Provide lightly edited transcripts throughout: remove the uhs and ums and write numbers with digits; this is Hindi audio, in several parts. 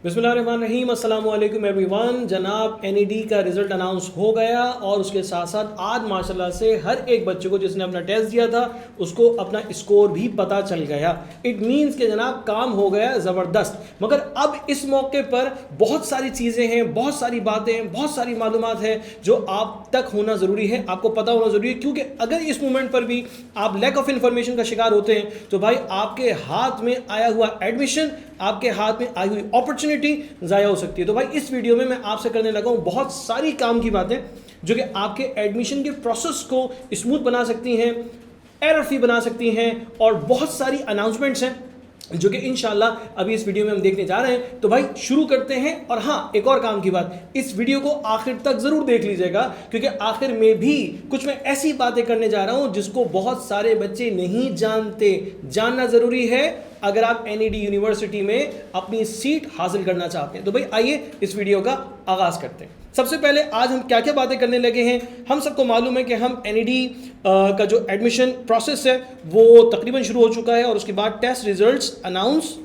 बिस्मिल्लाहिर्रहमानिर्रहीम, अस्सलामु अलैकुम एवरीवन। जनाब एनईडी का रिज़ल्ट अनाउंस हो गया और उसके साथ साथ आज माशाल्लाह से हर एक बच्चे को जिसने अपना टेस्ट दिया था उसको अपना स्कोर भी पता चल गया। इट मीन्स कि जनाब काम हो गया ज़बरदस्त। मगर अब इस मौके पर बहुत सारी चीज़ें हैं, बहुत सारी बातें हैं, बहुत सारी मालूमात है जो आप तक होना ज़रूरी है, आपको पता होना ज़रूरी है। क्योंकि अगर इस मोमेंट पर भी आप लैक ऑफ इन्फॉर्मेशन का शिकार होते हैं तो भाई आपके हाथ में आया हुआ एडमिशन, आपके हाथ में आई हुई अपॉर्चुनिटी ज़ाया हो सकती है। तो भाई इस वीडियो में मैं आपसे करने लगा हूँ बहुत सारी काम की बातें जो कि आपके एडमिशन के प्रोसेस को स्मूथ बना सकती हैं, एरर फ्री बना सकती हैं, और बहुत सारी अनाउंसमेंट्स हैं जो कि इंशाल्लाह अभी इस वीडियो में हम देखने जा रहे हैं। तो भाई शुरू करते हैं। और हाँ, एक और काम की बात, इस वीडियो को आखिर तक ज़रूर देख लीजिएगा क्योंकि आखिर में भी कुछ मैं ऐसी बातें करने जा रहा हूं जिसको बहुत सारे बच्चे नहीं जानते। जानना ज़रूरी है अगर आप एनईडी यूनिवर्सिटी में अपनी सीट हासिल करना चाहते हैं। तो भाई आइए इस वीडियो का आगाज़ करते हैं। सबसे पहले आज हम क्या क्या बातें करने लगे हैं। हम सबको मालूम है कि हम एनईडी का जो एडमिशन प्रोसेस है वो तकरीबन शुरू हो चुका है और उसके बाद टेस्ट रिजल्ट्स अनाउंस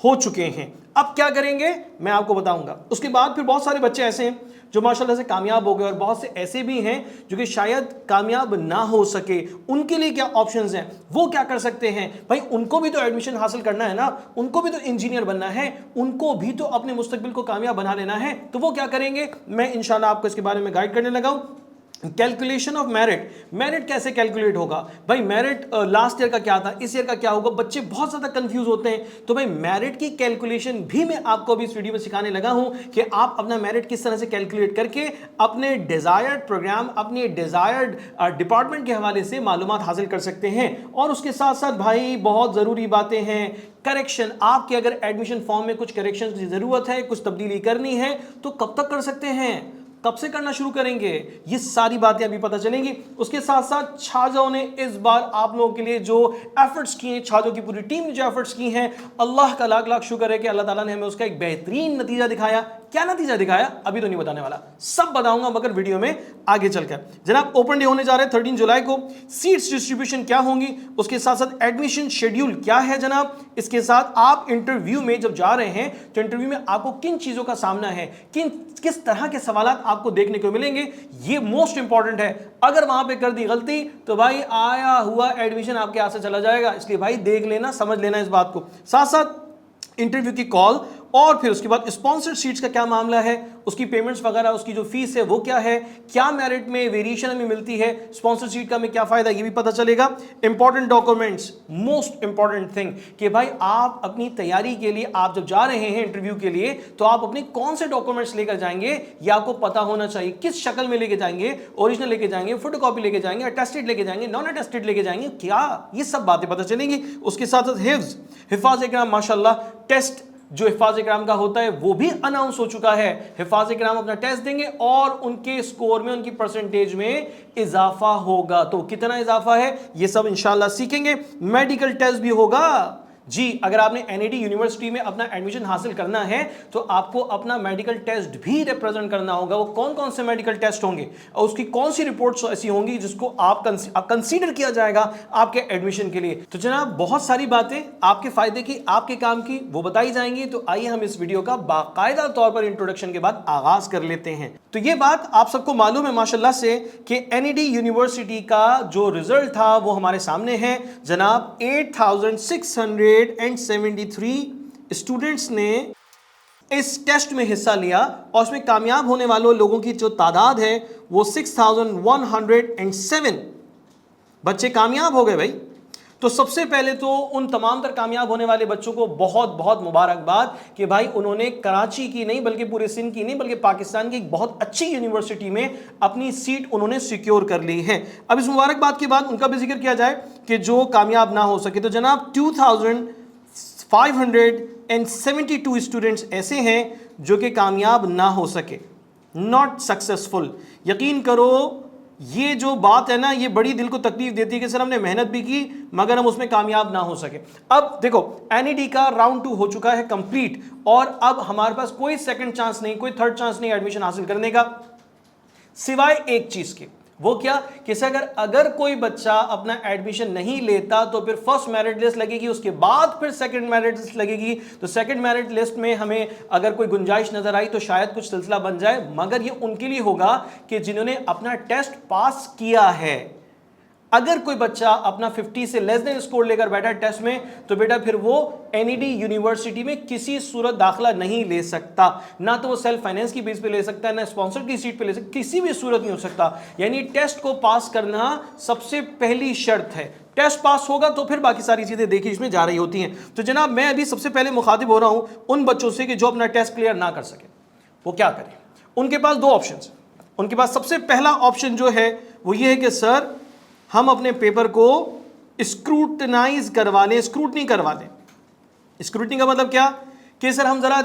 हो चुके हैं। अब क्या करेंगे मैं आपको बताऊंगा। उसके बाद फिर बहुत सारे बच्चे ऐसे हैं जो माशाल्लाह से कामयाब हो गए और बहुत से ऐसे भी हैं जो कि शायद कामयाब ना हो सके। उनके लिए क्या ऑप्शंस हैं, वो क्या कर सकते हैं। भाई उनको भी तो एडमिशन हासिल करना है ना, उनको भी तो इंजीनियर बनना है, उनको भी तो अपने मुस्तकबिल को कामयाब बना लेना है। तो वो क्या करेंगे मैं इंशाल्लाह आपको इसके बारे में गाइड करने लगा हूं। कैलकुलेशन ऑफ मेरिट, मेरिट कैसे कैलकुलेट होगा। भाई मेरिट लास्ट ईयर का क्या था, इस ईयर का क्या होगा, बच्चे बहुत ज़्यादा कंफ्यूज होते हैं। तो भाई मेरिट की कैलकुलेशन भी मैं आपको अभी इस वीडियो में सिखाने लगा हूं कि आप अपना मेरिट किस तरह से कैलकुलेट करके अपने डिज़ायर्ड प्रोग्राम, अपने डिज़ायर्ड डिपार्टमेंट के हवाले से मालूमात हासिल कर सकते हैं। और उसके साथ साथ भाई बहुत ज़रूरी बातें हैं, करेक्शन। आपके अगर एडमिशन फॉर्म में कुछ करेक्शन की ज़रूरत है, कुछ तब्दीली करनी है तो कब तक कर सकते हैं, कब से करना शुरू करेंगे, ये सारी बातें अभी पता चलेंगी। उसके साथ साथ छाजों ने इस बार आप लोगों के लिए जो एफर्ट्स किए हैं, छाजों की पूरी टीम ने जो एफर्ट्स की हैं, अल्लाह का लाख लाख शुक्र है कि अल्लाह ताला ने हमें उसका एक बेहतरीन नतीजा दिखाया। क्या नतीजा दिखाया अभी तो नहीं बताने वाला, सब बताऊंगा मगर वीडियो में आगे चलकर। जनाब ओपन डे होने जा रहे हैं 13 जुलाई को। सीट्स डिस्ट्रीब्यूशन क्या होंगी, उसके साथ साथ एडमिशन शेड्यूल क्या है जनाब। इसके साथ आप इंटरव्यू में जब जा रहे हैं तो इंटरव्यू में आपको किन चीजों का सामना है, किस तरह के सवालात आपको देखने को मिलेंगे, ये मोस्ट इंपॉर्टेंट है। अगर वहां पे कर दी गलती तो भाई आया हुआ एडमिशन आपके हाथ से चला जाएगा। इसलिए भाई देख लेना, समझ लेना इस बात को। साथ साथ इंटरव्यू की कॉल और फिर उसके बाद स्पॉन्सर्ड सीट्स का क्या मामला है, उसकी पेमेंट्स वगैरह, उसकी जो फीस है वो क्या है, क्या मेरिट में वेरिएशन हमें मिलती है, स्पॉन्सर्ड सीट का हमें क्या फायदा, ये भी पता चलेगा। Important documents, most important thing कि भाई आप अपनी तैयारी के लिए आप जब जा रहे हैं इंटरव्यू के लिए तो आप अपने कौन से डॉक्यूमेंट्स लेकर जाएंगे ये आपको पता होना चाहिए। किस शक्ल में लेके जाएंगे, ओरिजिनल लेके जाएंगे, फोटोकॉपी लेके जाएंगे, अटेस्टेड लेके जाएंगे, नॉन अटेस्टेड लेके जाएंगे, क्या ये सब बातें पता चलेंगी। उसके साथ साथ हिफाज-ए-किराम माशाल्लाह टेस्ट जो हिफाज-ए-किराम का होता है वो भी अनाउंस हो चुका है। हिफाज-ए-किराम अपना टेस्ट देंगे और उनके स्कोर में, उनकी परसेंटेज में इजाफा होगा। तो कितना इजाफा है ये सब इंशाल्लाह सीखेंगे। मेडिकल टेस्ट भी होगा जी। अगर आपने एनईडी यूनिवर्सिटी में अपना एडमिशन हासिल करना है तो आपको अपना मेडिकल टेस्ट भी रिप्रेजेंट करना होगा। वो कौन कौन से मेडिकल टेस्ट होंगे और उसकी कौन सी रिपोर्ट्स ऐसी होंगी जिसको आप कंसीडर किया जाएगा आपके एडमिशन के लिए। तो जनाब बहुत सारी बातें आपके फायदे की, आपके काम की, वो बताई जाएंगी। तो आइए हम इस वीडियो का बाकायदा तौर पर इंट्रोडक्शन के बाद आगाज कर लेते हैं। तो ये बात आप सबको मालूम है माशाल्लाह से कि एनईडी यूनिवर्सिटी का जो रिजल्ट था वो हमारे सामने है जनाब। 8673 स्टूडेंट्स ने इस टेस्ट में हिस्सा लिया और उसमें कामयाब होने वालों लोगों की जो तादाद है वो 6107 बच्चे कामयाब हो गए भाई। तो सबसे पहले तो उन तमाम तर कामयाब होने वाले बच्चों को बहुत बहुत मुबारकबाद कि भाई उन्होंने कराची की नहीं बल्कि पूरे सिंध की नहीं बल्कि पाकिस्तान की एक बहुत अच्छी यूनिवर्सिटी में अपनी सीट उन्होंने सिक्योर कर ली है। अब इस मुबारकबाद के बाद उनका भी जिक्र किया जाए कि जो कामयाब ना हो सके। तो जनाब 2572 स्टूडेंट्स ऐसे हैं जो कि कामयाब ना हो सके, नॉट सक्सेसफुल। यकीन करो ये जो बात है ना ये बड़ी दिल को तकलीफ देती है कि सर हमने मेहनत भी की मगर हम उसमें कामयाब ना हो सके। अब देखो एनईडी का राउंड 2 हो चुका है कंप्लीट और अब हमारे पास कोई सेकंड चांस नहीं, कोई थर्ड चांस नहीं एडमिशन हासिल करने का, सिवाय एक चीज के, वो क्या कि अगर कोई बच्चा अपना एडमिशन नहीं लेता तो फिर फर्स्ट मेरिट लिस्ट लगेगी, उसके बाद फिर सेकंड मेरिट लिस्ट लगेगी। तो सेकंड मेरिट लिस्ट में हमें अगर कोई गुंजाइश नजर आई तो शायद कुछ सिलसिला बन जाए, मगर ये उनके लिए होगा कि जिन्होंने अपना टेस्ट पास किया है। अगर कोई बच्चा अपना 50 से लेस देन स्कोर लेकर बैठा है टेस्ट में, तो बेटा फिर वो एनईडी यूनिवर्सिटी में किसी सूरत दाखिला नहीं ले सकता। ना तो वो सेल्फ फाइनेंस की बेस पे ले सकता है, ना स्पॉन्सर की सीट पे ले सकता, किसी भी सूरत नहीं हो सकता। यानी टेस्ट को पास करना सबसे पहली शर्त है। टेस्ट पास होगा तो फिर बाकी सारी चीजें देखिए इसमें जा रही होती हैं। तो जनाब मैं अभी सबसे पहले मुखातिब हो रहा हूं उन बच्चों से कि जो अपना टेस्ट क्लियर ना कर सके, वो क्या करें। उनके पास दो ऑप्शन है। उनके पास सबसे पहला ऑप्शन जो है वो ये है कि सर हम अपने पेपर को स्क्रूटनाइज करवा लें, स्क्रूटनी करवा लें। स्क्रूटनी का मतलब क्या कि सर हम जरा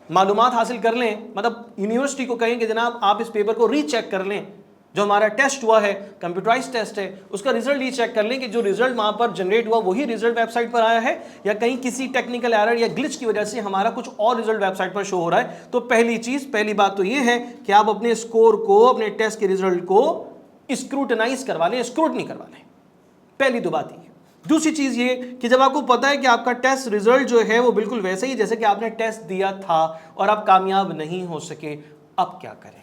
मालूमात हासिल कर लें, मतलब यूनिवर्सिटी को कहें कि जनाब आप इस पेपर को रीचेक कर लें, जो हमारा टेस्ट हुआ है कंप्यूटराइज टेस्ट है उसका रिजल्ट रीचेक कर लें कि जो रिजल्ट वहां पर जनरेट हुआ वही रिजल्ट वेबसाइट पर आया है या कहीं किसी टेक्निकल एरर या ग्लिच की वजह से हमारा कुछ और रिजल्ट वेबसाइट पर शो हो रहा है। तो पहली बात तो ये है कि आप अपने स्कोर को, अपने टेस्ट के रिजल्ट को स्क्रूटनाइज करवा लें, स्क्रूटनी करवा लें। पहली तो बात ये। दूसरी चीज ये कि जब आपको पता है कि आपका टेस्ट रिजल्ट जो है वो बिल्कुल वैसे ही जैसे कि आपने टेस्ट दिया था और आप कामयाब नहीं हो सके, अब क्या करें,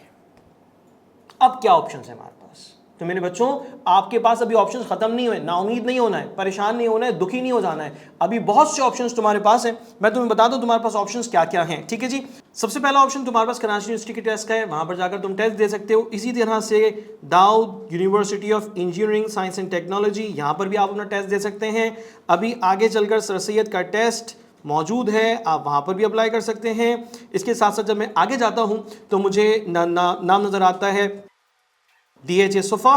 अब क्या ऑप्शन है हमारे पास। तो मेरे बच्चों आपके पास अभी ऑप्शंस खत्म नहीं हुए, नाउमीद नहीं होना है, परेशान नहीं होना है, दुखी नहीं हो जाना है। अभी बहुत से ऑप्शंस तुम्हारे पास हैं, मैं तुम्हें बता दूं तुम्हारे पास ऑप्शंस क्या क्या हैं। ठीक है जी, सबसे पहला ऑप्शन तुम्हारे पास कराची यूनिवर्सिटी के टेस्ट का है, वहां पर जाकर तुम टेस्ट दे सकते हो। इसी तरह से Dawood university of engineering science and technology, यहां पर भी आप अपना टेस्ट दे सकते हैं। अभी आगे चलकर सर सैयद का टेस्ट मौजूद है, आप वहां पर भी अप्लाई कर सकते हैं। इसके साथ साथ जब मैं आगे जाता हूं तो मुझे नाम नजर आता है DHA सोफा।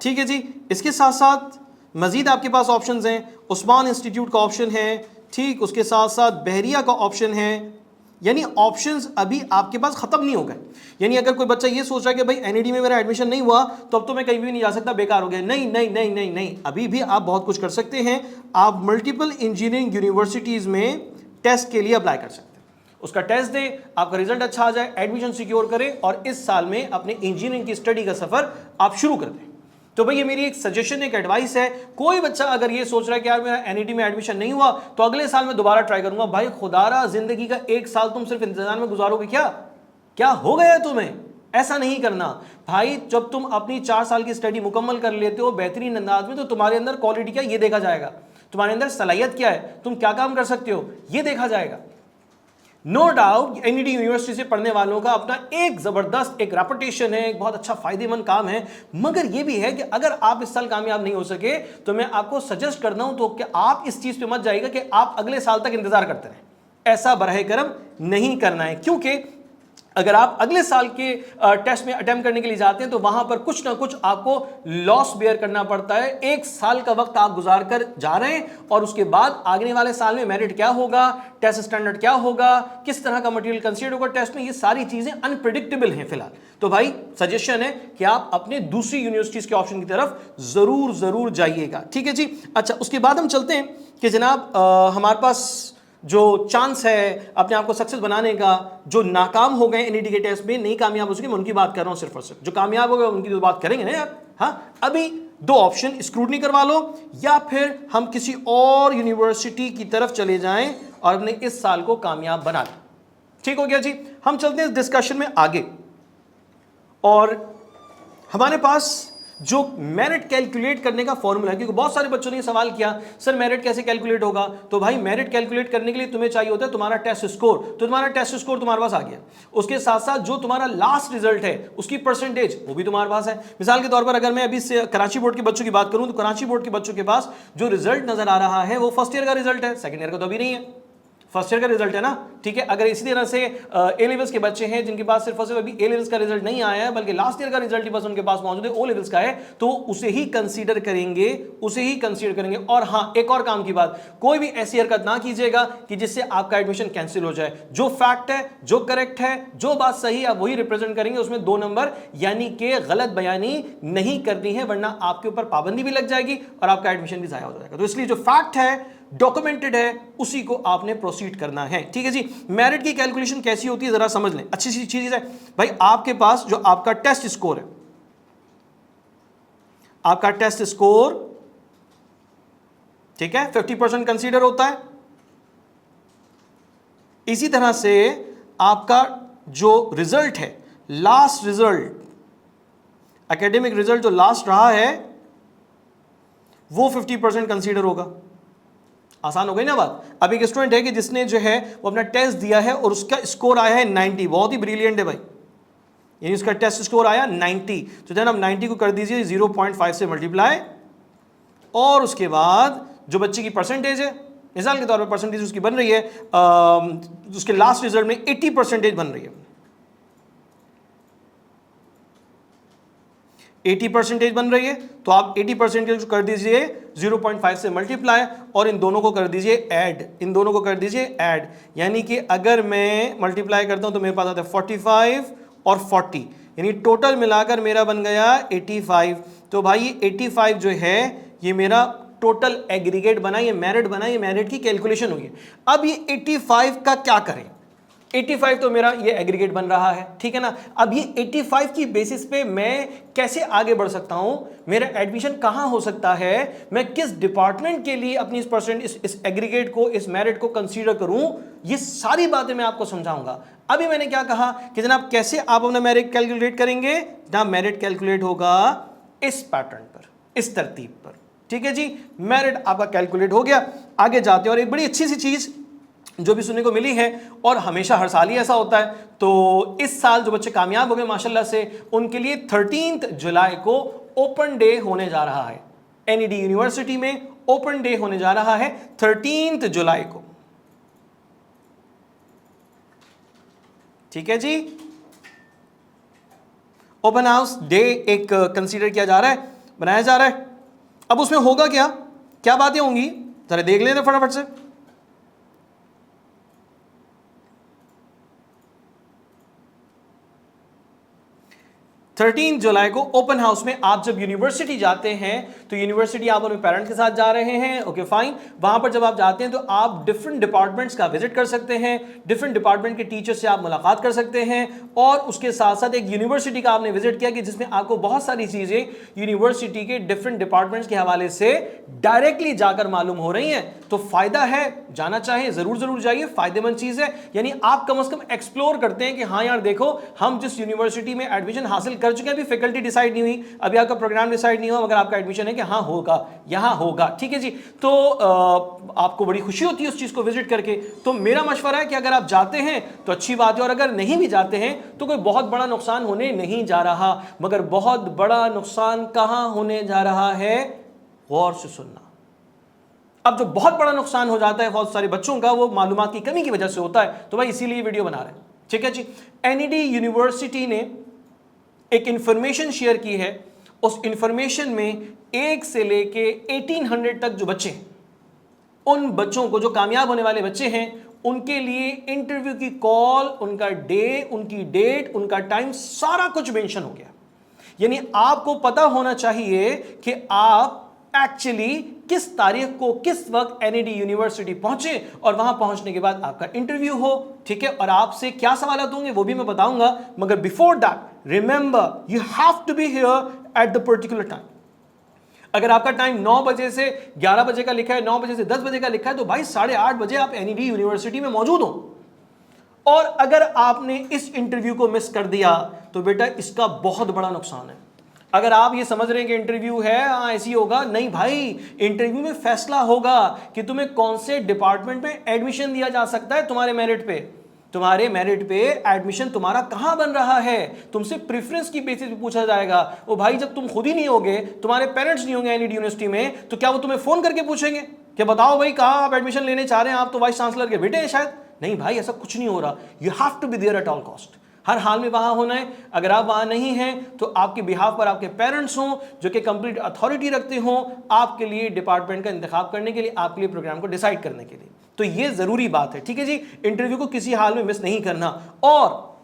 ठीक है जी, इसके साथ साथ मजीद आपके पास ऑप्शंस हैं, उस्मान इंस्टीट्यूट का ऑप्शन है, ठीक, उसके साथ साथ बहरिया का ऑप्शन है। यानी ऑप्शंस अभी आपके पास खत्म नहीं हो गए। यानी अगर कोई बच्चा ये सोच रहा है कि भाई एनईडी में मेरा एडमिशन नहीं हुआ तो अब तो मैं कहीं भी नहीं जा सकता, बेकार हो गया, नहीं नहीं नहीं नहीं नहीं, अभी भी आप बहुत कुछ कर सकते हैं। आप मल्टीपल इंजीनियरिंग यूनिवर्सिटीज में टेस्ट के लिए अप्लाई कर सकते हैं, उसका टेस्ट दें, आपका रिजल्ट अच्छा आ जाए, एडमिशन सिक्योर करें और इस साल में अपने इंजीनियरिंग की स्टडी का सफर आप शुरू कर दें। तो भाई ये मेरी एक सजेशन, एक एडवाइस है। कोई बच्चा अगर ये सोच रहा है कि यार मेरा एनईडी में एडमिशन नहीं हुआ तो अगले साल मैं दोबारा ट्राई करूंगा, भाई खुदारा जिंदगी का एक साल तुम सिर्फ इंतजार में गुजारोगे क्या? क्या हो गया तुम्हें? ऐसा नहीं करना भाई। जब तुम अपनी 4 साल की स्टडी मुकम्मल कर लेते हो बेहतरीन अंदाज में, तो तुम्हारे अंदर क्वालिटी क्या ये देखा जाएगा, तुम्हारे अंदर सलाहियत क्या है, तुम क्या काम कर सकते हो ये देखा जाएगा। नो डाउट एनईडी यूनिवर्सिटी से पढ़ने वालों का अपना एक जबरदस्त एक रेपुटेशन है, एक बहुत अच्छा फायदेमंद काम है, मगर यह भी है कि अगर आप इस साल कामयाब नहीं हो सके तो मैं आपको सजेस्ट करता हूं तो कि आप इस चीज पे मत जाइएगा कि आप अगले साल तक इंतजार करते रहें। ऐसा बरहे करम नहीं करना है, क्योंकि अगर आप अगले साल के टेस्ट में अटेम्प्ट करने के लिए जाते हैं तो वहां पर कुछ ना कुछ आपको लॉस बेयर करना पड़ता है। एक साल का वक्त आप गुजार कर जा रहे हैं और उसके बाद आगे वाले साल में मेरिट क्या होगा, टेस्ट स्टैंडर्ड क्या होगा, किस तरह का मटेरियल कंसीडर होगा टेस्ट में, ये सारी चीजें अनप्रिडिक्टेबल हैं फिलहाल। तो भाई सजेशन है कि आप अपने दूसरी यूनिवर्सिटीज के ऑप्शन की तरफ जरूर जाइएगा। ठीक है जी, अच्छा उसके बाद हम चलते हैं कि जनाब हमारे पास जो चांस है अपने आप को सक्सेस बनाने का, जो नाकाम हो गए एनईडी के टेस्ट में, नहीं कामयाब हो सके, मैं उनकी बात कर रहा हूं सिर्फ और सिर्फ। जो कामयाब हो गए उनकी तो बात करेंगे ना यार। हाँ, अभी दो ऑप्शन, स्क्रूटनी करवा लो या फिर हम किसी और यूनिवर्सिटी की तरफ चले जाएं और अपने इस साल को कामयाब बना लें। ठीक हो गया जी, हम चलते हैं इस डिस्कशन में आगे। और हमारे पास जो मेरिट कैलकुलेट करने का फॉर्मूला है, क्योंकि बहुत सारे बच्चों ने सवाल किया सर मेरिट कैसे कैलकुलेट होगा, तो भाई मेरिट कैलकुलेट करने के लिए तुम्हें चाहिए होता है तुम्हारा टेस्ट स्कोर। तो तुम्हारा टेस्ट स्कोर तुम्हारे पास आ गया, उसके साथ साथ जो तुम्हारा लास्ट रिजल्ट है उसकी परसेंटेज वो भी तुम्हारे पास है। मिसाल के तौर पर अगर मैं अभी से कराची बोर्ड के बच्चों की बात करूं तो कराची बोर्ड के बच्चों के पास जो रिजल्ट नजर आ रहा है वो फर्स्ट ईयर का रिजल्ट है, सेकंड ईयर का तो अभी नहीं है, फर्स्ट ईयर का रिजल्ट है ना। ठीक है, अगर इसी तरह से ए लेवल्स के बच्चे हैं जिनके पास सिर्फ अभी ए लेवल्स का रिजल्ट नहीं आया है बल्कि लास्ट ईयर का रिजल्ट ही बस उनके पास मौजूद है, ओ लेवल्स का है, तो उसे ही कंसीडर करेंगे, उसे ही कंसीडर करेंगे। और हाँ, एक और काम की बात, कोई भी ऐसी हरकत ना कीजिएगा कि जिससे आपका एडमिशन कैंसिल हो जाए। जो फैक्ट है, जो करेक्ट है, जो बात सही है, आप वही रिप्रेजेंट करेंगे, उसमें 2 नंबर यानी कि गलत बयानी नहीं करनी है, वरना आपके ऊपर पाबंदी भी लग जाएगी और आपका एडमिशन भी जाया हो जाएगा। तो इसलिए जो फैक्ट है, डॉक्यूमेंटेड है, उसी को आपने प्रोसीड करना है। ठीक है जी, मेरिट की कैलकुलेशन कैसी होती है जरा समझ लें, अच्छी सी चीज है भाई। आपके पास जो आपका टेस्ट स्कोर है, आपका टेस्ट स्कोर, ठीक है, 50% कंसीडर होता है। इसी तरह से आपका जो रिजल्ट है, लास्ट रिजल्ट, एकेडमिक रिजल्ट जो लास्ट रहा है वो 50% कंसीडर होगा। आसान हो गई ना बात। अब एक स्टूडेंट है कि जिसने जो है वो अपना टेस्ट दिया है और उसका स्कोर आया है 90, बहुत ही ब्रिलियंट है भाई, यानी उसका टेस्ट स्कोर आया 90, तो देन आप 90 को कर दीजिए 0.5 से मल्टीप्लाई, और उसके बाद जो बच्चे की परसेंटेज है, मिसाल के तौर पर परसेंटेज उसकी बन रही है, उसके लास्ट रिजल्ट में 80% बन रही है, 80% बन रही है, तो आप 80% कर दीजिए 0.5 से मल्टीप्लाई और इन दोनों को कर दीजिए ऐड, इन दोनों को कर दीजिए ऐड, यानी कि अगर मैं मल्टीप्लाई करता हूं तो मेरे पास आता है 45 और 40, यानी टोटल मिलाकर मेरा बन गया 85। तो भाई 85 जो है ये मेरा टोटल एग्रीगेट बना, ये मेरिट बना, ये मेरिट की कैलकुलेशन हुई है। अब ये 85 का क्या करें, 85 तो मेरा ये एग्रीगेट बन रहा है, ठीक है ना। अब ये 85 की बेसिस पे मैं कैसे आगे बढ़ सकता हूं, मेरा एडमिशन कहां हो सकता है, मैं किस डिपार्टमेंट के लिए अपनी इस परसेंट इस एग्रीगेट को, इस मेरिट को कंसीडर करूं, ये सारी बातें मैं आपको समझाऊंगा। अभी मैंने क्या कहा कि जनाब कैसे आप अपना मेरिट कैलकुलेट करेंगे, जनाब मेरिट कैलकुलेट होगा इस पैटर्न पर, इस तरतीब पर, ठीक है जी। मेरिट आपका कैलकुलेट हो गया। आगे जाते हैं, और एक बड़ी अच्छी सी चीज जो भी सुनने को मिली है, और हमेशा हर साल ही ऐसा होता है, तो इस साल जो बच्चे कामयाब हो गए माशाल्लाह से, उनके लिए 13 जुलाई को ओपन डे होने जा रहा है। एनईडी यूनिवर्सिटी में ओपन डे होने जा रहा है 13 जुलाई को, ठीक है जी। ओपन हाउस डे एक कंसीडर किया जा रहा है, बनाया जा रहा है। अब उसमें होगा क्या, क्या बातें होंगी, जरा देख लेते फटाफट से। 13 जुलाई को ओपन हाउस में आप जब यूनिवर्सिटी जाते हैं, तो यूनिवर्सिटी आप अपने पेरेंट्स के साथ जा रहे हैं, ओके फाइन। वहां पर जब आप जाते हैं तो आप डिफरेंट डिपार्टमेंट्स का विजिट कर सकते हैं, डिफरेंट डिपार्टमेंट के टीचर से आप मुलाकात कर सकते हैं, और उसके साथ साथ एक यूनिवर्सिटी का आपने विजिट किया कि जिसमें आपको बहुत सारी चीजें यूनिवर्सिटी के डिफरेंट डिपार्टमेंट्स के हवाले से डायरेक्टली जाकर मालूम हो रही हैं। तो फायदा है, जाना चाहे जरूर जाइए, फायदेमंद चीज है। यानी आप कम से कम एक्सप्लोर करते हैं कि हाँ यार देखो, हम जिस यूनिवर्सिटी में एडमिशन हासिल कर चुके हैं, अभी फैकल्टी डिसाइड नहीं हुई, अभी आपका प्रोग्राम डिसाइड नहीं हुआ, मगर आपका एडमिशन है कि हाँ होगा, यहां होगा, ठीक है जी। तो आपको बड़ी खुशी होती है उस चीज को विजिट करके। तो मेरा मशवरा है कि अगर आप जाते हैं तो अच्छी बात है, और अगर नहीं भी जाते हैं तो कोई बहुत बड़ा नुकसान होने नहीं जा रहा। मगर बहुत बड़ा नुकसान कहां होने जा रहा है, गौर से सुनना। अब जो बहुत बड़ा नुकसान हो जाता है बहुत सारे बच्चों का, वो मालूमात की कमी की वजह से होता है। तो भाई इसीलिए वीडियो बना रहे हैं, ठीक है जी। एनईडी यूनिवर्सिटी ने एक इंफॉर्मेशन शेयर की है। उस इंफॉर्मेशन में 1 से लेके 1800 तक जो बच्चे हैं, उन बच्चों को, जो कामयाब होने वाले बच्चे हैं, उनके लिए इंटरव्यू की कॉल, उनका डे, उनकी डेट, उनका टाइम, सारा कुछ मेंशन हो गया। यानी आपको पता होना चाहिए कि आप एक्चुअली किस तारीख को, किस वक्त एनईडी यूनिवर्सिटी पहुंचे, और वहां पहुंचने के बाद आपका इंटरव्यू हो, ठीक है। और आपसे क्या सवाल होंगे वो भी मैं बताऊंगा, मगर before that remember you have to be here at the particular time. अगर आपका टाइम 9 बजे से 11 बजे का लिखा है, 9 बजे से 10 बजे का लिखा है, तो भाई 8:30 बजे आप एनईडी यूनिवर्सिटी में मौजूद हो। और अगर आपने इस इंटरव्यू को मिस कर दिया तो बेटा इसका बहुत बड़ा नुकसान है। अगर आप ये समझ रहे हैं कि इंटरव्यू है, हाँ ऐसी होगा, नहीं भाई, इंटरव्यू में फैसला होगा कि तुम्हें कौन से डिपार्टमेंट में एडमिशन दिया जा सकता है। तुम्हारे मेरिट पे, तुम्हारे मेरिट पे एडमिशन तुम्हारा कहां बन रहा है, तुमसे प्रेफरेंस की बेसिस पे पूछा जाएगा। ओ भाई, जब तुम खुद ही नहीं होगे, तुम्हारे पेरेंट्स नहीं होंगे एनईडी यूनिवर्सिटी में, तो क्या वो तुम्हें फोन करके पूछेंगे कि बताओ भाई कहां आप एडमिशन लेने चाह रहे हैं, आप तो वाइस चांसलर के बेटे हैं शायद। नहीं भाई, ऐसा कुछ नहीं हो रहा। You have to be there at all cost, हर हाल में वहां होना है। अगर आप वहां नहीं हैं तो आपके बिहाफ पर आपके पेरेंट्स हों जो कि कंप्लीट अथॉरिटी रखते हों आपके लिए डिपार्टमेंट का इंतखाब करने के लिए, आपके लिए प्रोग्राम को डिसाइड करने के लिए। तो ये जरूरी बात है, ठीक है जी। इंटरव्यू को किसी हाल में मिस नहीं करना, और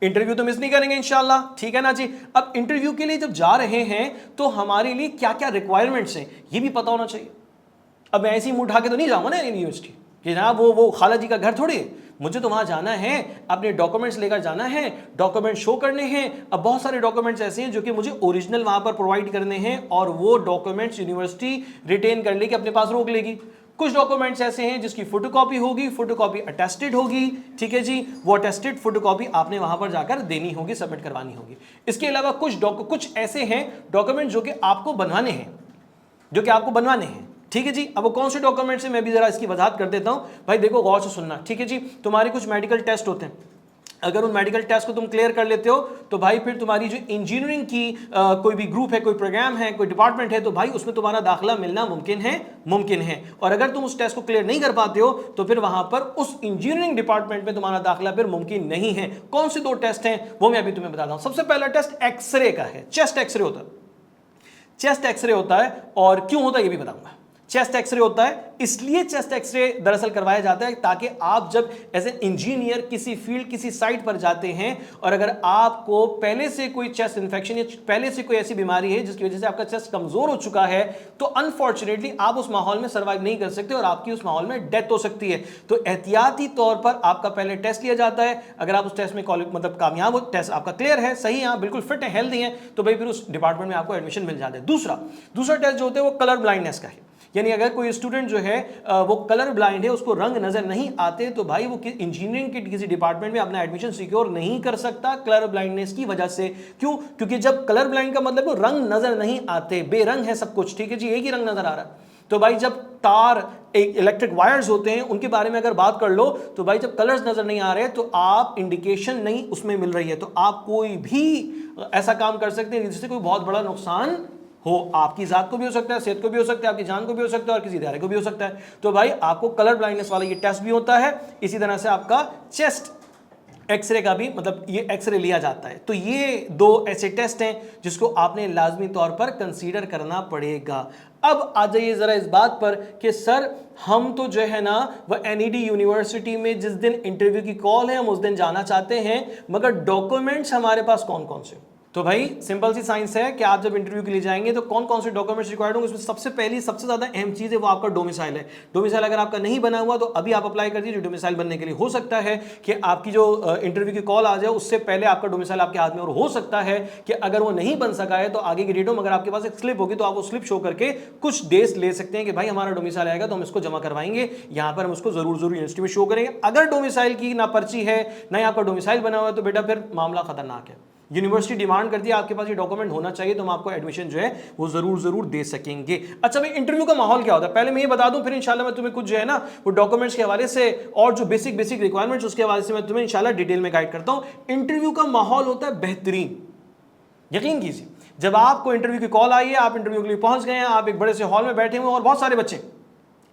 इंटरव्यू तो मिस नहीं करेंगे इंशाल्लाह, ठीक है ना जी। अब इंटरव्यू के लिए जब जा रहे हैं तो हमारे लिए क्या क्या रिक्वायरमेंट्स हैं ये भी पता होना चाहिए। अब मैं ऐसे ही मुंह उठा के तो नहीं जाऊंगा ना यूनिवर्सिटी कि जनाब वो खाला जी का घर थोड़ी है, मुझे तो वहां जाना है, अपने डॉक्यूमेंट्स लेकर जाना है, डॉक्यूमेंट शो करने हैं। अब बहुत सारे डॉक्यूमेंट्स ऐसे हैं जो कि मुझे ओरिजिनल वहां पर प्रोवाइड करने हैं और वो डॉक्यूमेंट्स यूनिवर्सिटी रिटेन कर लेगी, अपने पास रोक लेगी। कुछ डॉक्यूमेंट्स ऐसे हैं जिसकी फोटोकॉपी होगी, फोटोकॉपी अटेस्टेड होगी, ठीक है जी, वो अटेस्टेड फोटोकॉपी आपने वहां पर जाकर देनी होगी, सबमिट करवानी होगी। इसके अलावा कुछ ऐसे हैं डॉक्यूमेंट जो कि आपको बनवाने हैं, ठीक है जी। अब वो कौन से डॉक्यूमेंट्स हैं मैं भी जरा इसकी वजाहत कर देता हूं। भाई देखो गौर से सुनना, ठीक है जी। तुम्हारे कुछ मेडिकल टेस्ट होते हैं, अगर उन मेडिकल टेस्ट को तुम क्लियर कर लेते हो तो भाई फिर तुम्हारी जो इंजीनियरिंग की कोई भी ग्रुप है, कोई प्रोग्राम है, कोई डिपार्टमेंट है, तो भाई उसमें तुम्हारा दाखिला मिलना मुमकिन है। और अगर तुम उस टेस्ट को क्लियर नहीं कर पाते हो तो फिर वहां पर उस इंजीनियरिंग डिपार्टमेंट में तुम्हारा दाखिला फिर मुमकिन नहीं है। कौन से 2 टेस्ट हैं वो मैं अभी तुम्हें बताता हूं। सबसे पहला टेस्ट एक्सरे का है, चेस्ट एक्सरे होता है। और क्यों होता है ये भी बताऊंगा। चेस्ट एक्सरे होता है, इसलिए चेस्ट एक्सरे दरअसल करवाया जाता है ताकि आप जब एज ए इंजीनियर किसी फील्ड, किसी साइट पर जाते हैं और अगर आपको पहले से कोई चेस्ट इंफेक्शन या पहले से कोई ऐसी बीमारी है जिसकी वजह से आपका चेस्ट कमजोर हो चुका है, तो अनफॉर्चुनेटली आप उस माहौल में सर्वाइव नहीं कर सकते और आपकी उस माहौल में डेथ हो सकती है। तो एहतियाती तौर पर आपका पहले टेस्ट लिया जाता है। अगर आप उस टेस्ट में मतलब कामयाब हो, टेस्ट आपका क्लियर है, सही है, बिल्कुल फिट है, हेल्दी है, तो भाई फिर उस डिपार्टमेंट में आपको एडमिशन मिल जाता है। दूसरा टेस्ट जो होता है वो कलर ब्लाइंडनेस का है, यानी अगर कोई स्टूडेंट जो है वो कलर ब्लाइंड है, उसको रंग नजर नहीं आते, तो भाई वो इंजीनियरिंग के किसी डिपार्टमेंट में अपना एडमिशन सिक्योर नहीं कर सकता कलर ब्लाइंडनेस की वजह से। क्यों? क्योंकि जब कलर ब्लाइंड का मतलब वो रंग नजर नहीं आते, बेरंग है सब कुछ, ठीक है जी, एक ही रंग नजर आ रहा है। तो भाई जब तार, इलेक्ट्रिक वायर्स होते हैं, उनके बारे में अगर बात कर लो तो भाई जब कलर्स नजर नहीं आ रहे तो आप इंडिकेशन नहीं उसमें मिल रही है, तो आप कोई भी ऐसा काम कर सकते हैं जिससे कोई बहुत बड़ा नुकसान हो, आपकी जात को भी हो सकता है, सेहत को भी हो सकता है, आपकी जान को भी हो सकता है और किसी इदारे को भी हो सकता है। तो भाई आपको कलर ब्लाइंडनेस वाला ये टेस्ट भी होता है, इसी तरह से आपका चेस्ट एक्सरे का भी मतलब ये एक्सरे लिया जाता है। तो ये 2 ऐसे टेस्ट हैं जिसको आपने लाजमी तौर पर कंसीडर करना पड़ेगा। अब आ जाइए जरा इस बात पर कि सर हम तो जो है ना वह एनईडी यूनिवर्सिटी में जिस दिन इंटरव्यू की कॉल है हम उस दिन जाना चाहते हैं, मगर डॉक्यूमेंट्स हमारे पास कौन कौन से? तो भाई सिंपल सी साइंस है कि आप जब इंटरव्यू के लिए जाएंगे तो कौन कौन से डॉक्यूमेंट्स रिक्वायर्ड होंगे। उसमें सबसे ज्यादा अहम चीज है वो आपका डोमिसाइल है। डोमिसाइल अगर आपका नहीं बना हुआ तो अभी आप अप्लाई कर दीजिए डोमिसाइल बनने के लिए। हो सकता है कि आपकी जो इंटरव्यू की कॉल आ जाए उससे पहले आपका डोमिसाइल आपके हाथ में, और हो सकता है कि अगर वो नहीं बन सका है तो आगे की डेटों में अगर आपके पास एक स्लिप होगी तो आप वो स्लिप शो करके कुछ डेज ले सकते हैं कि भाई हमारा डोमिसाइल आएगा तो हम इसको जमा करवाएंगे, यहाँ पर हम उसको जरूर यूनिवर्सिटी में शो करेंगे। अगर डोमिसाइल की ना पर्ची है ना ही आपका डोमिसाइल बना हुआ है तो बेटा फिर मामला खतरनाक है। यूनिवर्सिटी डिमांड करती है आपके पास ये डॉक्यूमेंट होना चाहिए तो हम आपको एडमिशन जो है वो जरूर दे सकेंगे। अच्छा भाई इंटरव्यू का माहौल क्या होता है पहले मैं ये बता दूं, फिर इंशाल्लाह मैं तुम्हें कुछ जो है ना वो डॉक्यूमेंट्स के हवाले से और जो बेसिक रिक्वायरमेंट्स उसके हवाले से मैं तुम्हें इंशाल्लाह डिटेल में गाइड करता हूं। इंटरव्यू का माहौल होता है बेहतरीन, यकीन कीजिए। जब आपको इंटरव्यू की कॉल आई है, आप इंटरव्यू के लिए पहुंच गए हैं, आप एक बड़े से हॉल में बैठे हुए और बहुत सारे बच्चे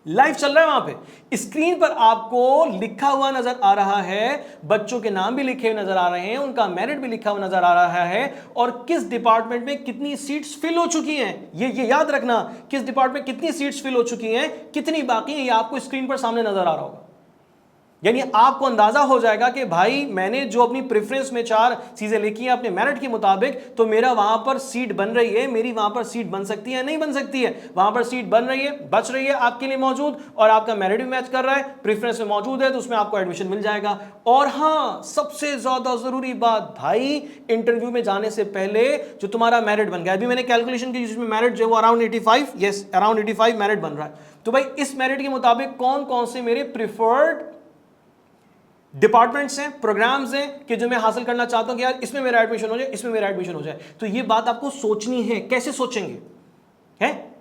लाइव चल रहा है, वहां पे स्क्रीन पर आपको लिखा हुआ नजर आ रहा है, बच्चों के नाम भी लिखे हुए नजर आ रहे हैं, उनका मेरिट भी लिखा हुआ नजर आ रहा है और किस डिपार्टमेंट में कितनी सीट्स फिल हो चुकी हैं, ये याद रखना, किस डिपार्टमेंट में कितनी सीट्स फिल हो चुकी हैं, कितनी बाकी हैं, ये आपको स्क्रीन पर सामने नजर आ रहा होगा। यानी आपको अंदाजा हो जाएगा कि भाई मैंने जो अपनी प्रेफरेंस में 4 चीजें लिखी हैं अपने मेरिट के मुताबिक, तो मेरा वहां पर सीट बन रही है, मेरी वहां पर सीट बन सकती है नहीं बन सकती है, वहां पर सीट बन रही है, बच रही है आपके लिए मौजूद, और आपका मेरिट भी मैच कर रहा है, प्रेफरेंस में मौजूद है, तो उसमें आपको एडमिशन मिल जाएगा। और हां सबसे ज्यादा जरूरी बात भाई, इंटरव्यू में जाने से पहले जो तुम्हारा मेरिट बन गया, अभी मैंने कैलकुलेशन की जिसमें मेरिट जो है वो अराउंड 85 मेरिट बन रहा है, तो भाई इस मेरिट के मुताबिक कौन कौन से मेरे प्रिफर्ड डिपार्टमेंट्स हैं, प्रोग्राम्स हैं कि जो मैं हासिल करना चाहता हूं कि यार इसमें मेरा एडमिशन हो जाए, इसमें मेरा एडमिशन हो जाए। तो ये बात आपको सोचनी है। कैसे सोचेंगे?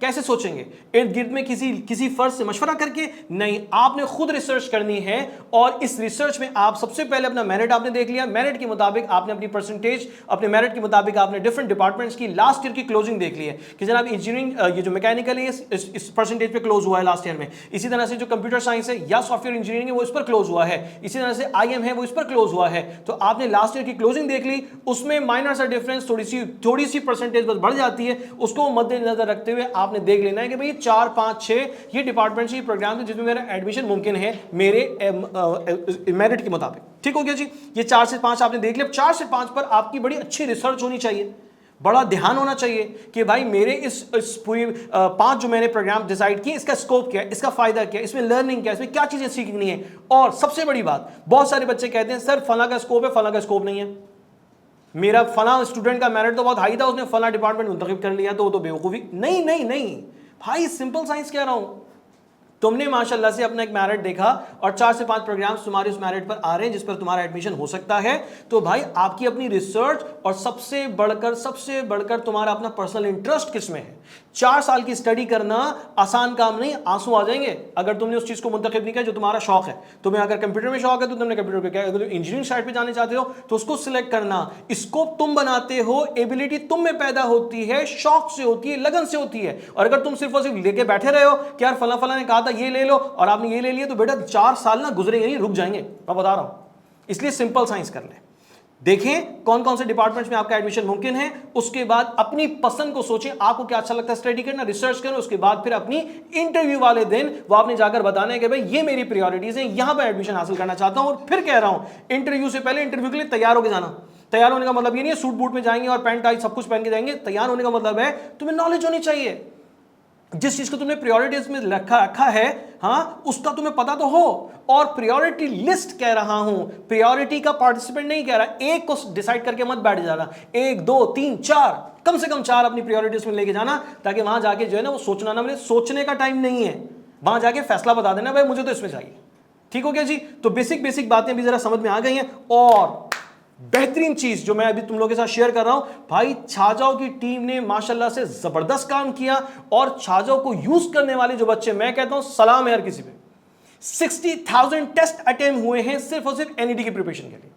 कैसे सोचेंगे? इर्द गिर्द में किसी फर्ज से मशवरा करके नहीं, आपने खुद रिसर्च करनी है। और इस रिसर्च में आप सबसे पहले अपना मेरिट आपने देख लिया, मेरिट के मुताबिक आपने अपनी परसेंटेज, अपने मेरिट के मुताबिक आपने डिफरेंट डिपार्टमेंट्स की लास्ट ईयर की क्लोजिंग देख ली है कि जनाब इंजीनियरिंग ये जो मैकेनिकल है इस परसेंटेज पे क्लोज हुआ है लास्ट ईयर में, इसी तरह से जो कंप्यूटर साइंस है या सॉफ्टवेयर इंजीनियरिंग है वो इस पर क्लोज हुआ है, इसी तरह से IM है वो इस पर क्लोज हुआ है। तो आपने लास्ट ईयर की क्लोजिंग देख ली, उसमें माइनर सा डिफरेंस थोड़ी सी परसेंटेज बस बढ़ जाती है, उसको मद्देनजर रखते हुए आपने देख लेना है कि भाई 4, 5, 6 ये डिपार्टमेंट्स, ये प्रोग्राम है जिसमें मेरा एडमिशन मुमकिन है मेरे मेरिट के मुताबिक। ठीक हो गया जी, ये 4 से 5 आपने देख लिया। 4 से 5 पर आपकी बड़ी अच्छी रिसर्च होनी चाहिए, बड़ा ध्यान होना चाहिए कि भाई मेरे इस पूरी 5 जो मैंने प्रोग्राम डिसाइड किए, इसका स्कोप क्या है, इसका फायदा क्या है, इसमें लर्निंग क्या है, इसमें क्या चीजें सीखनी है। और सबसे बड़ी बात, बहुत सारे बच्चे कहते हैं सर फला का स्कोप है, फला का स्कोप नहीं है। मेरा फला स्टूडेंट का मेरिट तो बहुत हाई था, उसने फला डिपार्टमेंट मुंतखब कर लिया, तो वो तो बेवकूफी। नहीं नहीं नहीं भाई, सिंपल साइंस कह रहा हूं। तुमने माशाल्लाह से अपना एक मेरिट देखा और 4 से 5 प्रोग्राम्स तुम्हारे उस मेरिट पर आ रहे हैं जिस पर तुम्हारा एडमिशन हो सकता है, तो भाई आपकी अपनी रिसर्च और सबसे बढ़कर तुम्हारा अपना पर्सनल इंटरेस्ट किसमें है। 4 साल की स्टडी करना आसान काम नहीं, आंसू आ जाएंगे अगर तुमने उस चीज को मुंतखब नहीं किया जो तुम्हारा शौक है। तुम्हें अगर कंप्यूटर में शौक है तो तुमने कंप्यूटर पे किया, अगर तुम इंजीनियरिंग साइड पे जाने चाहते हो तो उसको सिलेक्ट करना। स्कोप तुम बनाते हो, एबिलिटी तुम में पैदा होती है, शौक से होती है, लगन से होती है। और अगर तुम सिर्फ और सिर्फ लेके बैठे रहे हो कि यार फला फला ने कहा था ये ले लो और आपने ये ले लिया, तो बेटा 4 साल ना गुजरेंगे नहीं, रुक जाएंगे, मैं बता रहा हूं। इसलिए सिंपल साइंस कर ले, देखें कौन कौन से डिपार्टमेंट्स में आपका एडमिशन मुमकिन है, उसके बाद अपनी पसंद को सोचें, आपको क्या अच्छा लगता है स्टडी करना, रिसर्च करना। उसके बाद फिर अपनी इंटरव्यू वाले दिन वो आपने जाकर बताना है कि भाई ये मेरी प्रायोरिटीज हैं, यहां पर एडमिशन हासिल करना चाहता हूं। और फिर कह रहा हूं इंटरव्यू से पहले इंटरव्यू के लिए तैयार होकर जाना। तैयार होने का मतलब ये नहीं है सूट बूट में जाएंगे और पैंट टाई सब कुछ पहन के जाएंगे। तैयार होने का मतलब है तुम्हें नॉलेज होनी चाहिए, जिस चीज को तुमने प्रायोरिटीज में रखा है, हाँ, उसका तुम्हें पता तो हो। और प्रायोरिटी लिस्ट कह रहा हूं, प्रायोरिटी का पार्टिसिपेंट नहीं कह रहा। एक को डिसाइड करके मत बैठ जाना, 1 2 3 4, कम से कम 4 अपनी प्रायोरिटीज में लेके जाना, ताकि वहां जाके जो है ना वो सोचना ना मिले। सोचने का टाइम नहीं है, वहां जाके फैसला बता देना भाई मुझे तो इसमें चाहिए। ठीक हो गया जी। तो बेसिक बातें भी जरा समझ में आ गई हैं। और बेहतरीन चीज जो मैं अभी तुम लोगों के साथ शेयर कर रहा हूं, भाई छाजाओं की टीम ने माशाल्लाह से जबरदस्त काम किया। और छाजाओं को यूज करने वाले जो बच्चे, मैं कहता हूं सलाम है यार किसी पे। 60,000 टेस्ट अटेम्प्ट हुए हैं सिर्फ और सिर्फ एनईडी की प्रिपरेशन के लिए।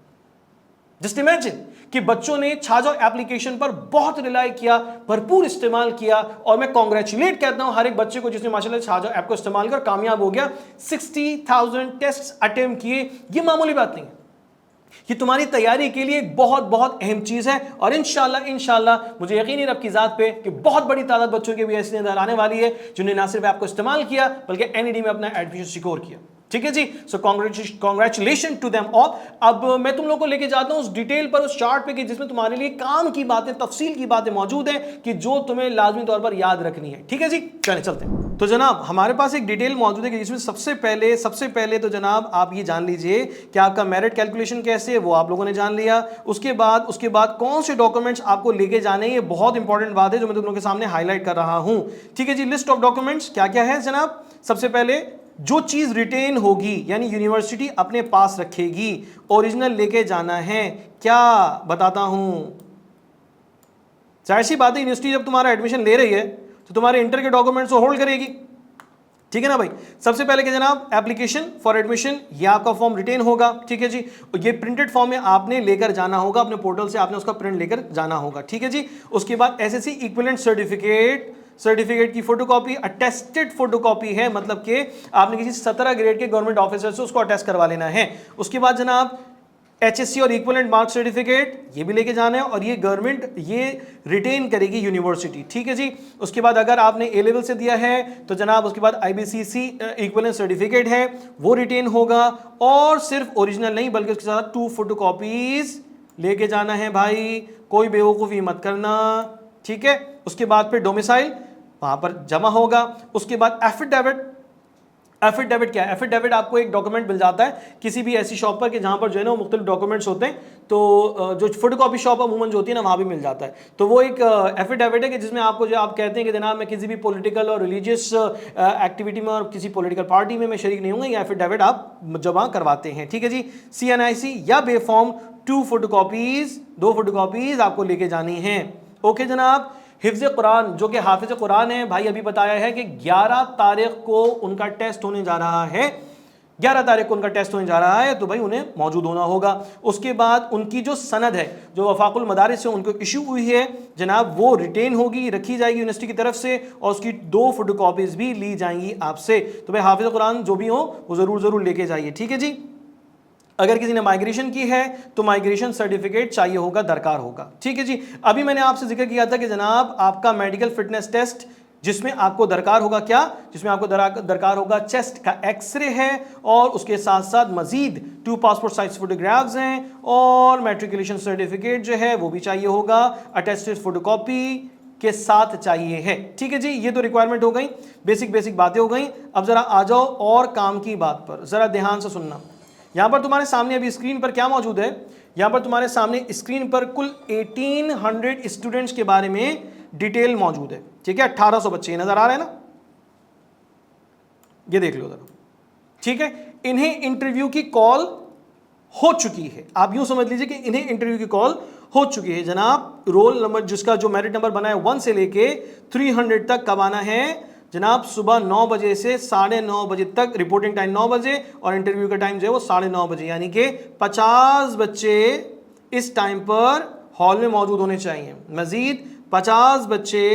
जस्ट इमेजिन कि बच्चों ने छाजाओ एप्लीकेशन पर बहुत रिलाई किया, भरपूर इस्तेमाल किया। और मैं कांग्रेचुलेट कहता हूं हर एक बच्चे को जिसने माशाल्लाह छाजाओ ऐप को इस्तेमाल कर कामयाब हो गया। 60,000 टेस्ट अटेम्प्ट किए, ये मामूली बात नहीं है। ये तुम्हारी तैयारी के लिए एक बहुत बहुत अहम चीज है। और इंशाल्लाह मुझे यकीन है रब की जात पे कि बहुत बड़ी तादाद बच्चों के भी ऐसी नजर आने वाली है जिन्होंने ना सिर्फ ऐप को इस्तेमाल किया बल्कि एनईडी में अपना एडमिशन सिक्योर किया। ठीक है जी। सो कांग्रेचुलेशन टू देम ऑल। अब मैं तुम लोगों को लेके जाता हूं उस डिटेल पर, उस चार्ट पे कि जिसमें तुम्हारे लिए काम की बातें, तफसील की बातें मौजूद हैं कि जो तुम्हें लाजमी तौर पर याद रखनी है। ठीक है जी, चले चलते हैं। तो जनाब हमारे पास एक डिटेल मौजूद है कि जिसमें सबसे पहले तो जनाब आप ये जान लीजिए कि आपका मेरिट कैलकुलेशन कैसे है, वो आप लोगों ने जान लिया। उसके बाद कौन से डॉक्यूमेंट्स आपको लेके जाने हैं, ये बहुत इंपॉर्टेंट बात है जो मैं तुम लोगों के सामने हाईलाइट कर रहा हूं। ठीक है जी। लिस्ट ऑफ डॉक्यूमेंट्स क्या क्या है जनाब। सबसे पहले जो चीज रिटेन होगी यानी यूनिवर्सिटी अपने पास रखेगी, ओरिजिनल लेके जाना है। क्या बताता हूं, जाहिर सी बात है यूनिवर्सिटी जब तुम्हारा एडमिशन ले रही है तो तुम्हारे इंटर के डॉक्यूमेंट्स को होल्ड करेगी। ठीक है ना भाई। सबसे पहले क्या जनाब, एप्लीकेशन फॉर एडमिशन, ये आपका फॉर्म रिटेन होगा। ठीक है जी। ये प्रिंटेड फॉर्म में आपने लेकर जाना होगा अपने पोर्टल से, आपने उसका प्रिंट लेकर जाना होगा। ठीक है जी। उसके बाद एसएससी इक्विवेलेंट सर्टिफिकेट की फोटोकॉपी, अटेस्टेड फोटोकॉपी है, मतलब कि आपने किसी 17 ग्रेड के गवर्नमेंट ऑफिसर से उसको अटेस्ट करवा लेना है। उसके बाद जनाब एचएससी और इक्विवेलेंट मार्क सर्टिफिकेट, ये भी लेके जाना है और ये गवर्नमेंट ये रिटेन करेगी यूनिवर्सिटी। ठीक है जी। उसके बाद अगर आपने ए लेवल से दिया है तो जनाब उसके बाद आईबीसीसी इक्विवेलेंट सर्टिफिकेट है, वो रिटेन होगा। और सिर्फ ओरिजिनल नहीं बल्कि उसके साथ 2 फोटोकॉपीज लेके जाना है भाई, कोई बेवकूफ़ी मत करना। ठीक है। उसके बाद फिर डोमिसाइल वहां पर जमा होगा। उसके बाद एफिडेविट क्या है, एफिडेविट आपको एक डॉक्यूमेंट मिल जाता है किसी भी ऐसी शॉप पर कि जहां पर जो है ना वो मुख्तलिफ डॉक्यूमेंट्स होते हैं। तो जो फोटोकॉपी शॉप अमूमन जो होती है ना वहां भी मिल जाता है। तो वो एक एफिडेविट है कि जिसमें आपको जो आप कहते हैं कि जनाब मैं किसी भी पॉलिटिकल और रिलीजियस एक्टिविटी में और किसी पॉलिटिकल पार्टी में मैं शरीक नहीं हूँ, ये एफिडेविट आप जमा करवाते हैं। ठीक है जी। CNIC या बे फॉर्म 2 फोटोकॉपीज आपको लेके जानी है। ओके जनाब। हिफ्ज़ कुरान, जो कि हाफिज़ कुरान है भाई, अभी बताया है कि 11 तारीख को उनका टेस्ट होने जा रहा है। 11 तारीख को उनका टेस्ट होने जा रहा है, तो भाई उन्हें मौजूद होना होगा। उसके बाद उनकी जो सनद है जो वफाकुल मदारिस से उनको इशू हुई है जनाब, वो रिटेन होगी, रखी जाएगी यूनिवर्सिटी की तरफ से और उसकी 2 फोटोकॉपीज भी ली जाएंगी आपसे। तो भाई हाफिज़ कुरान जो भी हो वो ज़रूर लेके जाइए। ठीक है जी। अगर किसी ने माइग्रेशन की है तो माइग्रेशन सर्टिफिकेट चाहिए होगा, दरकार होगा। ठीक है जी। अभी मैंने आपसे जिक्र किया था कि जनाब आपका मेडिकल फिटनेस टेस्ट जिसमें आपको दरकार होगा क्या, जिसमें आपको दरकार होगा चेस्ट का एक्सरे है और उसके साथ साथ मजीद 2 पासपोर्ट साइज फोटोग्राफ्स हैं और मैट्रिकुलेशन सर्टिफिकेट जो है वो भी चाहिए होगा, अटेस्टेड फोटोकॉपी के साथ चाहिए है। ठीक है जी, ये तो रिक्वायरमेंट हो गई, बेसिक बातें हो गई। अब जरा आ जाओ और काम की बात पर, जरा ध्यान से सुनना। यहां पर तुम्हारे सामने अभी स्क्रीन पर क्या मौजूद है, यहां पर तुम्हारे सामने स्क्रीन पर कुल 1800 स्टूडेंट्स के बारे में डिटेल मौजूद है। ठीक है, 1800 बच्चे नजर आ रहे हैं ना, ये देख लो जरा। ठीक है, इन्हें इंटरव्यू की कॉल हो चुकी है, आप यूं समझ लीजिए कि इन्हें इंटरव्यू की कॉल हो चुकी है जनाब। रोल नंबर जिसका जो मेरिट नंबर बना है 1 से लेके 300 तक कब आना है जनाब, सुबह 9 बजे से 9:30 बजे तक, रिपोर्टिंग टाइम 9 बजे और इंटरव्यू का टाइम जो है वो 9:30 बजे, यानी कि 50 बच्चे इस टाइम पर हॉल में मौजूद होने चाहिए। मजीद 50 बच्चे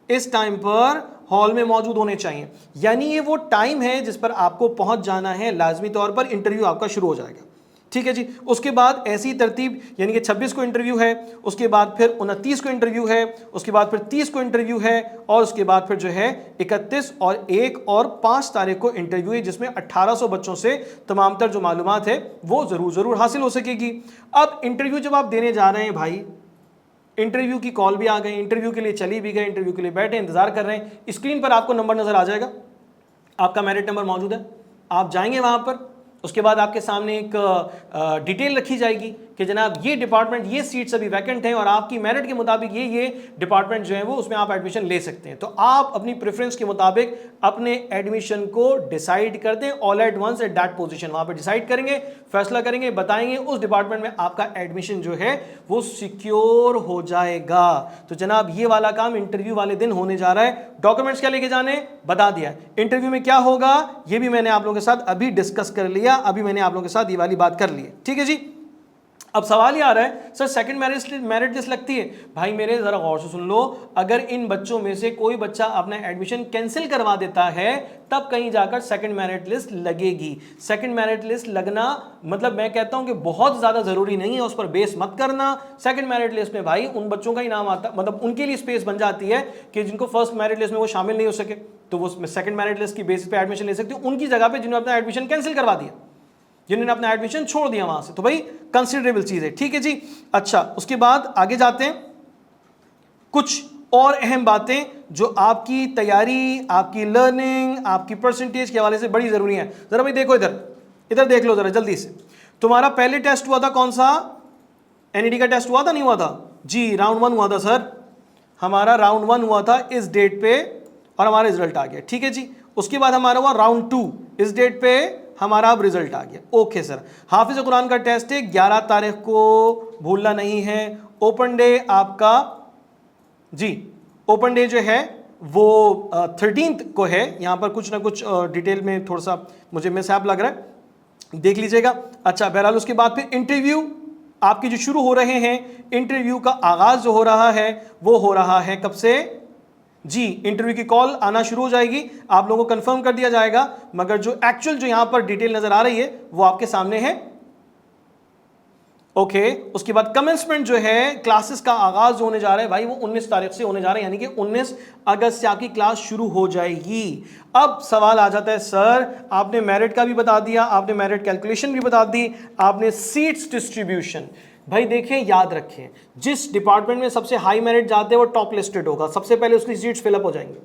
इस टाइम पर हॉल में मौजूद होने चाहिए, यानी ये वो टाइम है जिस पर आपको पहुंच जाना है, लाजमी तौर पर इंटरव्यू आपका शुरू हो जाएगा। ठीक है जी, उसके बाद ऐसी तरतीब, यानी कि 26 को इंटरव्यू है, उसके बाद फिर 29 को इंटरव्यू है, उसके बाद फिर 30 को इंटरव्यू है और उसके बाद फिर जो है 31 और 1 और 5 तारीख को इंटरव्यू है, जिसमें 1800 बच्चों से तमाम तर जो मालूमात है वो जरूर हासिल हो सकेगी। अब इंटरव्यू जब आप देने जा रहे हैं भाई, इंटरव्यू की कॉल भी आ गई, इंटरव्यू के लिए चली भी गए, इंटरव्यू के लिए बैठे इंतजार कर रहे हैं, स्क्रीन पर आपको नंबर नजर आ जाएगा, आपका मेरिट नंबर मौजूद है, आप जाएंगे वहां पर, उसके बाद आपके सामने एक डिटेल रखी जाएगी कि जनाब ये डिपार्टमेंट, ये सीट्स अभी वैकेंट हैं और आपकी मेरिट के मुताबिक ये डिपार्टमेंट जो है वो उसमें आप एडमिशन ले सकते हैं। तो आप अपनी प्रेफरेंस के मुताबिक अपने एडमिशन को डिसाइड कर दें, all at once at that position, वहां पर डिसाइड करेंगे, फैसला करेंगे, बताएंगे, उस डिपार्टमेंट में आपका एडमिशन जो है वो सिक्योर हो जाएगा। तो जनाब ये वाला काम इंटरव्यू वाले दिन होने जा रहा है। डॉक्यूमेंट्स क्या लेके जाने बता दिया, इंटरव्यू में क्या होगा ये भी मैंने आप लोगों के साथ अभी डिस्कस कर लिया, अभी मैंने आप लोगों के साथ ये वाली बात कर ली है। ठीक है जी, अब सवाल ये आ रहा है सर सेकंड मेरिट लिस्ट लगती है। भाई मेरे जरा गौर से सुन लो, अगर इन बच्चों में से कोई बच्चा अपना एडमिशन कैंसिल करवा देता है तब कहीं जाकर सेकंड मेरिट लिस्ट लगेगी। सेकंड मेरिट लिस्ट लगना मतलब मैं कहता हूं कि बहुत ज्यादा जरूरी नहीं है, उस पर बेस मत करना। सेकंड मेरिट लिस्ट में भाई उन बच्चों का ही नाम आता, मतलब उनके लिए स्पेस बन जाती है कि जिनको फर्स्ट मेरिट लिस्ट में वो शामिल नहीं हो सके तो वो सेकंड मेरिट लिस्ट की बेसिस पे एडमिशन ले सकते हो, उनकी जगह पे जिन्होंने अपना एडमिशन कैंसिल करवा दिया, जिन्होंने अपना एडमिशन छोड़ दिया वहां से, तो भाई कंसिडरेबल चीज है। ठीक है जी, अच्छा उसके बाद आगे जाते हैं, कुछ और अहम बातें जो आपकी तैयारी, आपकी लर्निंग, आपकी परसेंटेज के हवाले से बड़ी जरूरी है। जरा भाई देखो इधर देख लो जरा जल्दी से, तुम्हारा पहले टेस्ट हुआ था कौन सा, एनईडी का टेस्ट हुआ था नहीं हुआ था जी, राउंड 1 हुआ था सर, हमारा राउंड 1 हुआ था इस डेट पे और हमारा रिजल्ट आ गया। ठीक है जी, उसके बाद हमारा हुआ राउंड 2, इस डेट पे हमारा अब रिजल्ट आ गया। ओके सर, हाफिज कुरान का टेस्ट है 11 तारीख को, भूलना नहीं है। ओपन डे आपका जी, ओपन डे जो है वो 13th को है, यहां पर कुछ ना कुछ डिटेल में थोड़ा सा मुझे मिसहैप लग रहा है, देख लीजिएगा। अच्छा बहरहाल उसके बाद फिर इंटरव्यू आपके जो शुरू हो रहे हैं, इंटरव्यू का आगाज जो हो रहा है वो हो रहा है कब से जी, इंटरव्यू की कॉल आना शुरू हो जाएगी, आप लोगों को कंफर्म कर दिया जाएगा, मगर जो एक्चुअल जो यहां पर डिटेल नजर आ रही है वो आपके सामने है। ओके, उसके बाद कमेंसमेंट जो है, क्लासेस का आगाज जो होने जा रहा है भाई वो 19 तारीख से होने जा रहा है, यानी कि 19 अगस्त से आपकी क्लास शुरू हो जाएगी। अब सवाल आ जाता है सर आपने मेरिट का भी बता दिया, आपने मेरिट कैलकुलेशन भी बता दी, आपने सीट्स डिस्ट्रीब्यूशन, भाई देखें याद रखें जिस डिपार्टमेंट में सबसे हाई मेरिट जाते हैं वो टॉप लिस्टेड होगा, सबसे पहले उसकी सीट्स फिलअप हो जाएंगी।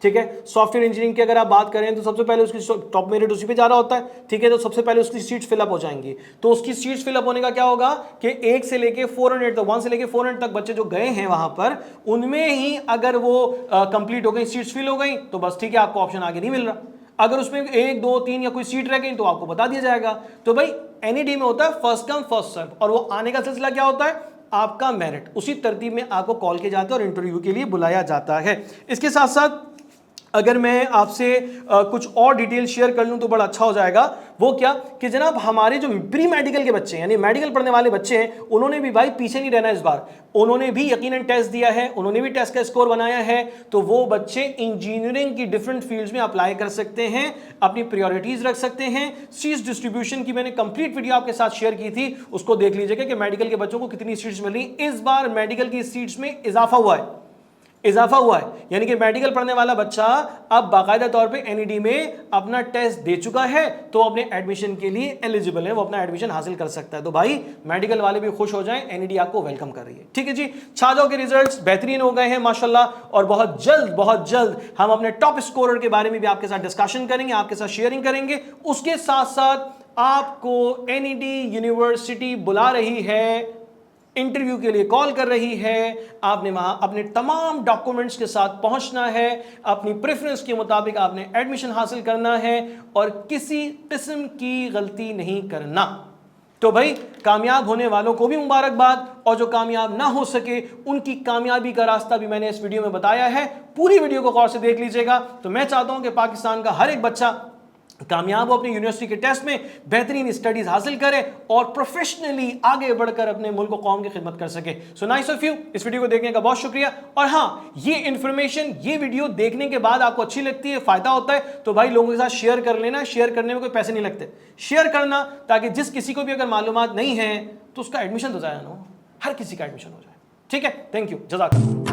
ठीक है, सॉफ्टवेयर इंजीनियरिंग की अगर आप बात करें तो सबसे पहले उसकी टॉप मेरिट उसी पे जा रहा होता है। ठीक है, तो सबसे पहले उसकी सीट्स फिलअप हो जाएंगी, तो उसकी सीट्स फिलअप होने का क्या होगा कि 1 से लेके 400 तक, 1 से लेके 400 तक बच्चे जो गए हैं वहां पर, उनमें ही अगर वो कंप्लीट हो गई, सीट्स फिल हो गई तो बस ठीक है, आपको ऑप्शन आगे नहीं मिल रहा। अगर उसमें 1, 2, 3 या कोई सीट रह गई तो आपको बता दिया जाएगा। तो भाई एनईडी में होता है फर्स्ट कम फर्स्ट सर्व, और वो आने का सिलसिला क्या होता है, आपका मेरिट, उसी तरतीब में आपको कॉल किया जाता है और इंटरव्यू के लिए बुलाया जाता है। इसके साथ साथ अगर मैं आपसे कुछ और डिटेल शेयर कर लूं तो बड़ा अच्छा हो जाएगा। वो क्या कि जनाब हमारे जो प्री मेडिकल के बच्चे हैं, यानी मेडिकल पढ़ने वाले बच्चे हैं, उन्होंने भी भाई पीछे नहीं रहना इस बार, उन्होंने भी यकीनन टेस्ट दिया है, उन्होंने भी टेस्ट का स्कोर बनाया है, तो वो बच्चे इंजीनियरिंग की डिफरेंट फील्ड्स में अप्लाई कर सकते हैं, अपनी प्रायोरिटीज रख सकते हैं। सीट्स डिस्ट्रीब्यूशन की मैंने कंप्लीट वीडियो आपके साथ शेयर की थी, उसको देख लीजिएगा कि मेडिकल के बच्चों को कितनी सीट्स मिली। इस बार मेडिकल की सीट्स में इजाफा हुआ है, इजाफा हुआ है, यानी कि मेडिकल पढ़ने वाला बच्चा अब बाकायदा तौर पे एनईडी में अपना टेस्ट दे चुका है, तो अपने एडमिशन के लिए एलिजिबल है, वो अपना एडमिशन हासिल कर सकता है। तो भाई मेडिकल वाले भी खुश हो जाएं, एनईडी आपको वेलकम कर रही है। ठीक है जी, छाजों के रिजल्ट्स बेहतरीन हो गए हैं माशाल्लाह, और बहुत जल्द हम अपने टॉप स्कोरर के बारे में भी आपके साथ डिस्कशन करेंगे, आपके साथ शेयरिंग करेंगे। उसके साथ साथ आपको एनईडी यूनिवर्सिटी बुला रही है, इंटरव्यू के लिए कॉल कर रही है, आपने वहां अपने तमाम डॉक्यूमेंट्स के साथ पहुंचना है, अपनी प्रेफरेंस के मुताबिक आपने एडमिशन हासिल करना है और किसी किस्म की गलती नहीं करना। तो भाई कामयाब होने वालों को भी मुबारकबाद, और जो कामयाब ना हो सके उनकी कामयाबी का रास्ता भी मैंने इस वीडियो में बताया है। पूरी वीडियो को गौर से देख लीजिएगा। तो मैं चाहता हूं कि पाकिस्तान का हर एक बच्चा कामयाब हो, अपनी यूनिवर्सिटी के टेस्ट में बेहतरीन स्टडीज हासिल करे और प्रोफेशनली आगे बढ़कर अपने मुल्क और कौम की खिदमत कर सके। सो नाइस ऑफ यू, इस वीडियो को देखने का बहुत शुक्रिया। और हाँ, ये इंफॉर्मेशन, ये वीडियो देखने के बाद आपको अच्छी लगती है, फायदा होता है, तो भाई लोगों के साथ शेयर कर लेना। शेयर करने में कोई पैसे नहीं लगते, शेयर करना, ताकि जिस किसी को भी अगर मालूमात नहीं है तो उसका एडमिशन तो जाया ना हो, हर किसी का एडमिशन हो जाए। ठीक है, थैंक यू, जज़ाकल्लाह।